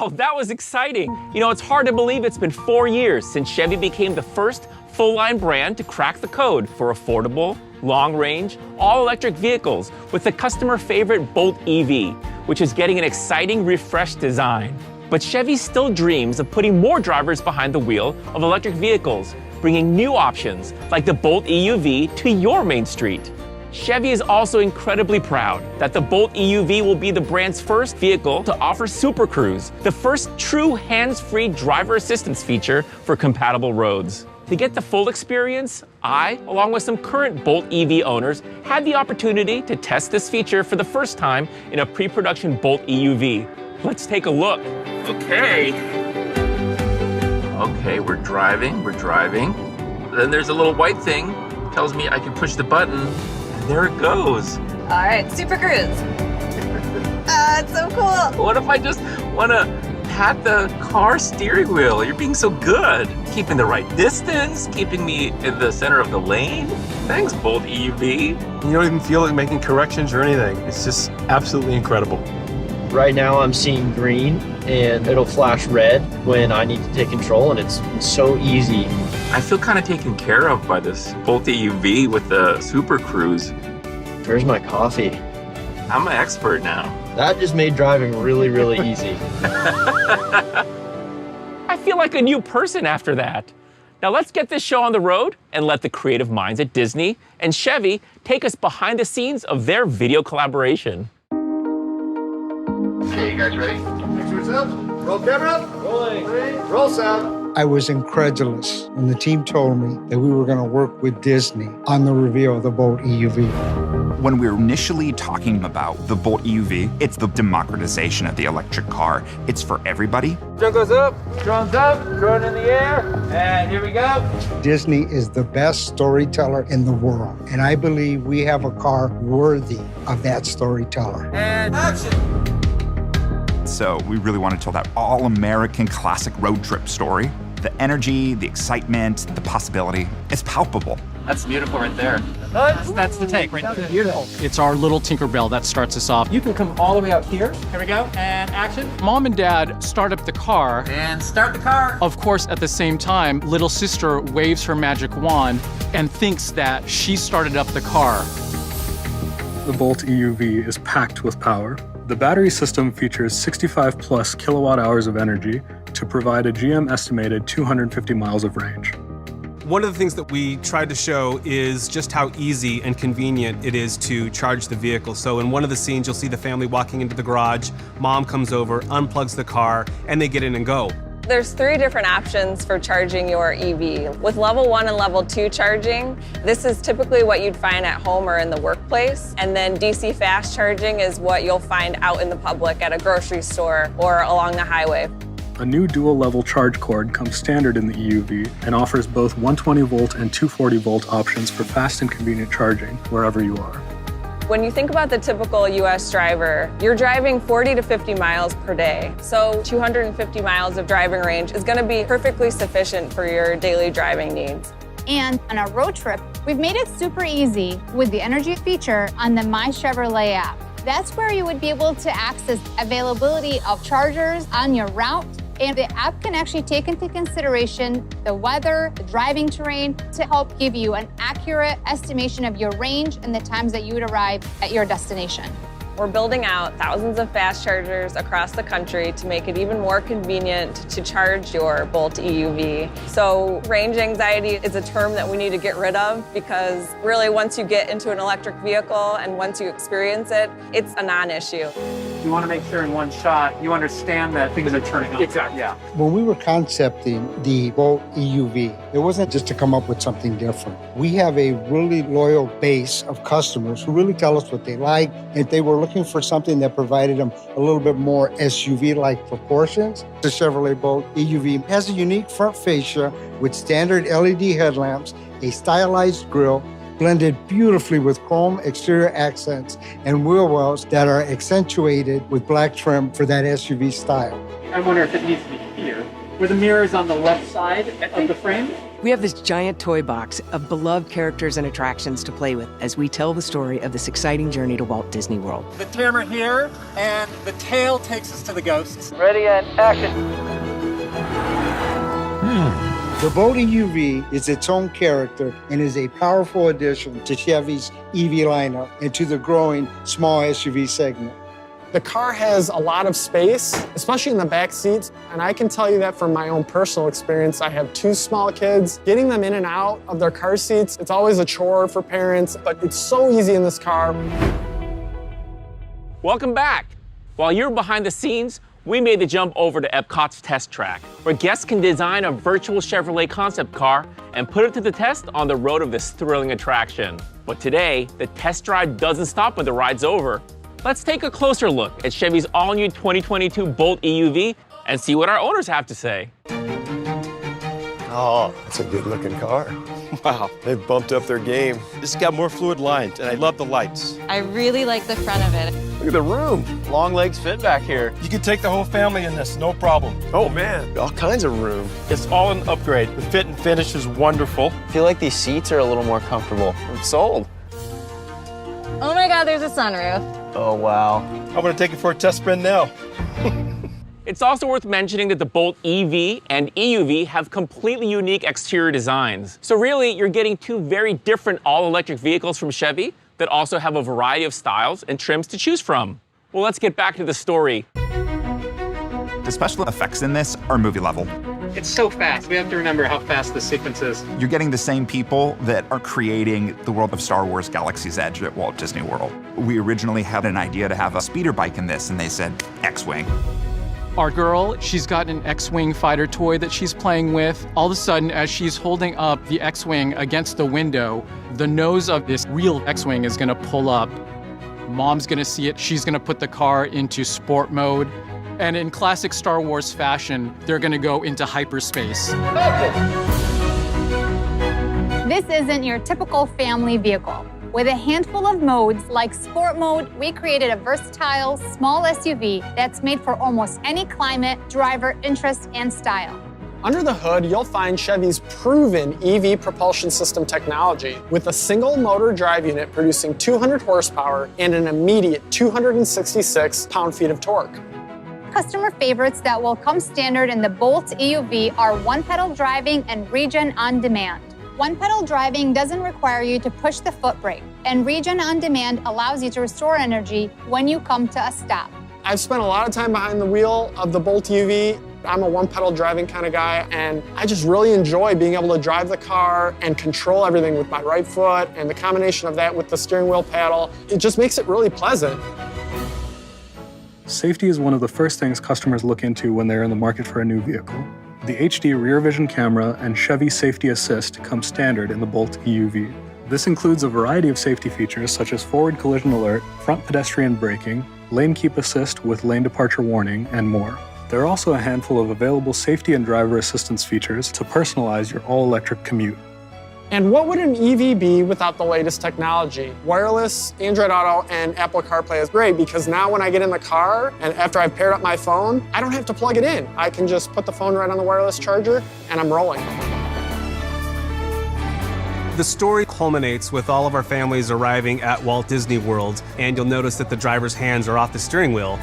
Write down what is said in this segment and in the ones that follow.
Wow, that was exciting. You know, it's hard to believe it's been 4 years since Chevy became the first full-line brand to crack the code for affordable, long-range, all-electric vehicles with the customer favorite Bolt EV, which is getting an exciting refreshed design. But Chevy still dreams of putting more drivers behind the wheel of electric vehicles, bringing new options like the Bolt EUV to your main street. Chevy is also incredibly proud that the Bolt EUV will be the brand's first vehicle to offer Super Cruise, the first true hands-free driver assistance feature for compatible roads. To get the full experience, I, along with some current Bolt EV owners, had the opportunity to test this feature for the first time in a pre-production Bolt EUV. Let's take a look. Okay, we're driving. Then there's a little white thing, tells me I can push the button. There it goes. All right, Super Cruise. It's so cool. What if I just want to pat the car steering wheel? You're being so good. Keeping the right distance, keeping me in the center of the lane. Thanks, Bolt EUV. You don't even feel like making corrections or anything. It's just absolutely incredible. Right now I'm seeing green and it'll flash red when I need to take control, and it's so easy. I feel kind of taken care of by this Bolt EUV with the Super Cruise. Where's my coffee? I'm an expert now. That just made driving really, really easy. I feel like a new person after that. Now let's get this show on the road and let the creative minds at Disney and Chevy take us behind the scenes of their video collaboration. Okay, you guys ready? Pictures up. Roll camera. Rolling. Roll sound. I was incredulous when the team told me that we were going to work with Disney on the reveal of the Bolt EUV. When we were initially talking about the Bolt EUV, it's the democratization of the electric car. It's for everybody. Drone goes up, drone's up, drone in the air, and here we go. Disney is the best storyteller in the world, and I believe we have a car worthy of that storyteller. And action! So we really want to tell that all-American classic road trip story. The energy, the excitement, the possibility, it's palpable. That's beautiful right there. That's the take right there. Beautiful. It's our little Tinkerbell that starts us off. You can come all the way out here. Here we go. And action. Mom and Dad start up the car. And start the car. Of course, at the same time, little sister waves her magic wand and thinks that she started up the car. The Bolt EUV is packed with power. The battery system features 65 plus kilowatt hours of energy to provide a GM estimated 250 miles of range. One of the things that we tried to show is just how easy and convenient it is to charge the vehicle. So in one of the scenes, you'll see the family walking into the garage, mom comes over, unplugs the car, and they get in and go. There's 3 different options for charging your EV. With level 1 and level 2 charging, this is typically what you'd find at home or in the workplace. And then DC fast charging is what you'll find out in the public at a grocery store or along the highway. A new dual-level charge cord comes standard in the EUV and offers both 120-volt and 240-volt options for fast and convenient charging wherever you are. When you think about the typical US driver, you're driving 40 to 50 miles per day. So 250 miles of driving range is going to be perfectly sufficient for your daily driving needs. And on a road trip, we've made it super easy with the energy feature on the My Chevrolet app. That's where you would be able to access availability of chargers on your route. And the app can actually take into consideration the weather, the driving terrain, to help give you an accurate estimation of your range and the times that you would arrive at your destination. We're building out thousands of fast chargers across the country to make it even more convenient to charge your Bolt EUV. So range anxiety is a term that we need to get rid of, because really once you get into an electric vehicle and once you experience it, it's a non-issue. You want to make sure in one shot you understand that things are turning on. Exactly. Yeah. When we were concepting the Bolt EUV, it wasn't just to come up with something different. We have a really loyal base of customers who really tell us what they like. If they were looking for something that provided them a little bit more SUV-like proportions, the Chevrolet Bolt EUV has a unique front fascia with standard LED headlamps, a stylized grille, blended beautifully with chrome exterior accents and wheel wells that are accentuated with black trim for that SUV style. I wonder if it needs to be here. where the mirror is on the left side of the frame. We have this giant toy box of beloved characters and attractions to play with as we tell the story of this exciting journey to Walt Disney World. The camera here, and the tail takes us to the ghosts. Ready and action. The Bolt EUV is its own character and is a powerful addition to Chevy's EV lineup and to the growing small SUV segment. The car has a lot of space, especially in the back seats, and I can tell you that from my own personal experience. I have 2 small kids. Getting them in and out of their car seats, it's always a chore for parents, but it's so easy in this car. Welcome back. While you're behind the scenes, we made the jump over to Epcot's test track, where guests can design a virtual Chevrolet concept car and put it to the test on the road of this thrilling attraction. But today, the test drive doesn't stop when the ride's over. Let's take a closer look at Chevy's all-new 2022 Bolt EUV and see what our owners have to say. Oh, that's a good-looking car. Wow, they've bumped up their game. This has got more fluid lines, and I love the lights. I really like the front of it. Look at the room. Long legs fit back here. You can take the whole family in this, no problem. Oh man, all kinds of room. It's all an upgrade. The fit and finish is wonderful. I feel like these seats are a little more comfortable. I'm sold. Oh my God, there's a sunroof. Oh, wow. I'm gonna take it for a test spin now. It's also worth mentioning that the Bolt EV and EUV have completely unique exterior designs. So really, you're getting 2 very different all-electric vehicles from Chevy that also have a variety of styles and trims to choose from. Well, let's get back to the story. The special effects in this are movie level. It's so fast. We have to remember how fast the sequence is. You're getting the same people that are creating the world of Star Wars Galaxy's Edge at Walt Disney World. We originally had an idea to have a speeder bike in this, and they said X-Wing. Our girl, she's got an X-Wing fighter toy that she's playing with. All of a sudden, as she's holding up the X-Wing against the window, the nose of this real X-Wing is gonna pull up. Mom's gonna see it. She's gonna put the car into sport mode. And in classic Star Wars fashion, they're gonna go into hyperspace. This isn't your typical family vehicle. With a handful of modes like Sport Mode, we created a versatile, small SUV that's made for almost any climate, driver, interest, and style. Under the hood, you'll find Chevy's proven EV propulsion system technology with a single motor drive unit producing 200 horsepower and an immediate 266 pound-feet of torque. Customer favorites that will come standard in the Bolt EUV are one-pedal driving and regen on demand. One-pedal driving doesn't require you to push the foot brake, and regen on demand allows you to restore energy when you come to a stop. I've spent a lot of time behind the wheel of the Bolt EUV. I'm a one-pedal driving kind of guy, and I just really enjoy being able to drive the car and control everything with my right foot, and the combination of that with the steering wheel paddle, it just makes it really pleasant. Safety is one of the first things customers look into when they're in the market for a new vehicle. The HD rear vision camera and Chevy Safety Assist come standard in the Bolt EUV. This includes a variety of safety features such as forward collision alert, front pedestrian braking, lane keep assist with lane departure warning, and more. There are also a handful of available safety and driver assistance features to personalize your all-electric commute. And what would an EV be without the latest technology? Wireless, Android Auto, and Apple CarPlay is great because now when I get in the car and after I've paired up my phone, I don't have to plug it in. I can just put the phone right on the wireless charger and I'm rolling. The story culminates with all of our families arriving at Walt Disney World, and you'll notice that the driver's hands are off the steering wheel.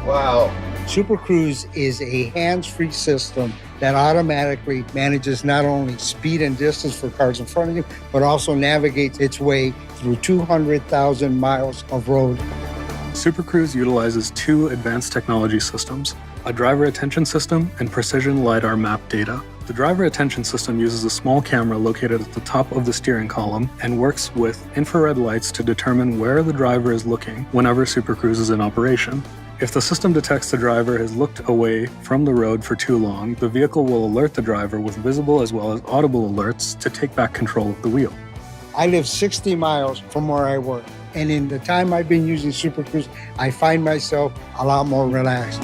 Wow. Super Cruise is a hands-free system that automatically manages not only speed and distance for cars in front of you, but also navigates its way through 200,000 miles of road. Super Cruise utilizes 2 advanced technology systems, a driver attention system and precision LiDAR map data. The driver attention system uses a small camera located at the top of the steering column and works with infrared lights to determine where the driver is looking whenever Super Cruise is in operation. If the system detects the driver has looked away from the road for too long, the vehicle will alert the driver with visible as well as audible alerts to take back control of the wheel. I live 60 miles from where I work, and in the time I've been using Super Cruise, I find myself a lot more relaxed.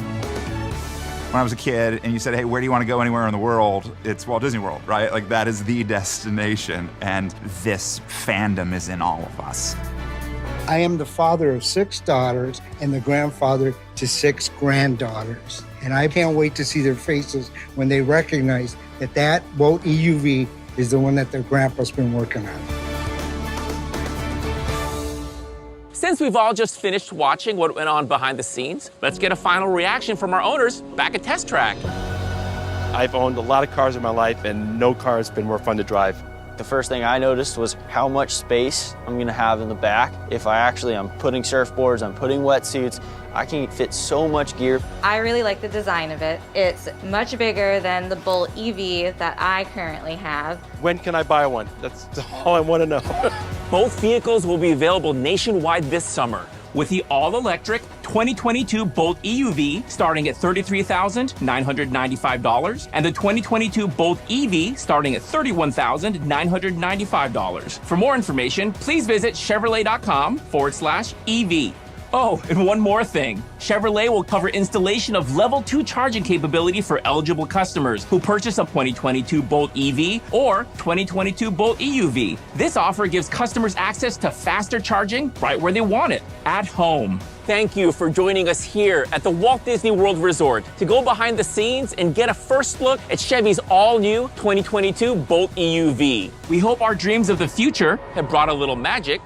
When I was a kid and you said, hey, where do you want to go anywhere in the world? It's Walt Disney World, right? Like that is the destination, and this fandom is in all of us. I am the father of 6 daughters and the grandfather to 6 granddaughters. And I can't wait to see their faces when they recognize that that Bolt EUV is the one that their grandpa's been working on. Since we've all just finished watching what went on behind the scenes, let's get a final reaction from our owners back at Test Track. I've owned a lot of cars in my life, and no car has been more fun to drive. The first thing I noticed was how much space I'm gonna have in the back. If I'm putting surfboards, I'm putting wetsuits, I can fit so much gear. I really like the design of it. It's much bigger than the Bolt EV that I currently have. When can I buy one? That's all I want to know. Both vehicles will be available nationwide this summer, with the all-electric 2022 Bolt EUV starting at $33,995 and the 2022 Bolt EV starting at $31,995. For more information, please visit Chevrolet.com/EV. Oh, and one more thing. Chevrolet will cover installation of level 2 charging capability for eligible customers who purchase a 2022 Bolt EV or 2022 Bolt EUV. This offer gives customers access to faster charging right where they want it, at home. Thank you for joining us here at the Walt Disney World Resort to go behind the scenes and get a first look at Chevy's all-new 2022 Bolt EUV. We hope our dreams of the future have brought a little magic